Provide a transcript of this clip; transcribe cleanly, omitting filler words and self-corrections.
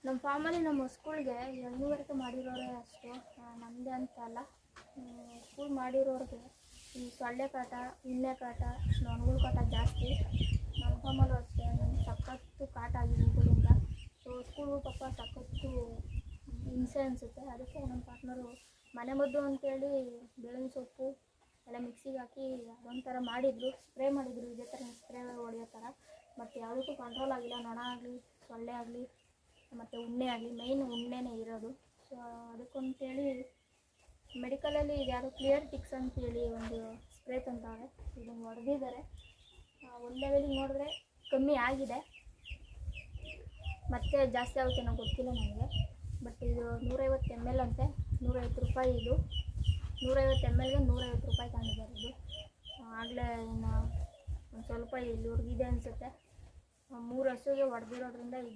ನಮ್ಮ ಫಾರ್ಮಲ್ಲಿ ನಮ್ಮ ಸ್ಕೂಲ್ಗೆ ಎಳ್ನೀವರೆಗೆ ಮಾಡಿರೋರೆ ಅಷ್ಟು, ನಮ್ಮದೇ ಅಂತ ಅಲ್ಲ. ಸ್ಕೂಲ್ ಮಾಡಿರೋರಿಗೆ ಈ ಸೊಳ್ಳೆ ಕಾಟ, ಉಣ್ಣೆ ಕಾಟ, ನೊಣಗಳ ಕಾಟ ಜಾಸ್ತಿ. ನಮ್ಮ ಫಾರ್ಮಲ್ಲೂ ಅಷ್ಟೇ, ನಮ್ಗೆ ಸಖತ್ತು ಕಾಟ ಆಗಿದೆ ಇವುಗಳಿಂದ. ಸೊ ಸ್ಕೂಲ್ಗೂ ಪಾಪ ಸಖತ್ತು ಹಿಂಸೆ ಅನಿಸುತ್ತೆ. ಅದಕ್ಕೆ ನಮ್ಮ ಪಾರ್ಟ್ನರು ಮನೆ ಮದ್ದು ಅಂತೇಳಿ ಬೇವಿನ ಸೊಪ್ಪು ಎಲ್ಲ ಮಿಕ್ಸಿಗೆ ಹಾಕಿ ಅದೊಂಥರ ಮಾಡಿದರು, ಸ್ಪ್ರೇ ಮಾಡಿದರು, ಇದೇ ಥರ ಸ್ಪ್ರೇ ಹೊಡೆಯೋ ಥರ. ಬಟ್ ಯಾವುದಕ್ಕೂ ಕಂಟ್ರೋಲ್ ಆಗಿಲ್ಲ. ನೊಣ ಆಗಲಿ, ಸೊಳ್ಳೆ ಆಗಲಿ, ಮತ್ತು ಉಣ್ಣೆ ಆಗಲಿ, ಮೇಯ್ನ್ ಉಣ್ಣೆನೇ ಇರೋದು. ಸೊ ಅದಕ್ಕಂತೇಳಿ ಮೆಡಿಕಲಲ್ಲಿ ಯಾರು ಕ್ಲಿಯರ್ ಟಿಕ್ಸ್ ಅಂತೇಳಿ ಒಂದು ಸ್ಪ್ರೇ ತಂತಾರೆ, ಇದನ್ನು ಹೊಡೆದಿದ್ದಾರೆ. ಒಂದು ಲೆವೆಲಿಗೆ ನೋಡಿದ್ರೆ ಕಮ್ಮಿ ಆಗಿದೆ, ಮತ್ತೆ ಜಾಸ್ತಿ ಆಗುತ್ತೆ ನಾವು ಗೊತ್ತಿಲ್ಲ ನನಗೆ. ಬಟ್ ಇದು 150 ml ಅಂತೆ, 150 ರೂಪಾಯಿ. ಇದು 150 mlಗೆ 150 ರೂಪಾಯಿ ತಗೊಂಡಿದ್ದಾರೆ. ಇದು ಆಗಲೇ ಇನ್ನು ಒಂದು ಸ್ವಲ್ಪ ಇಲ್ಲಿ ಹುಡುಗಿದೆ ಅನಿಸುತ್ತೆ. 3 ಹಸುಗೆ ಹೊಡೆದಿರೋದ್ರಿಂದ ಇದೆ.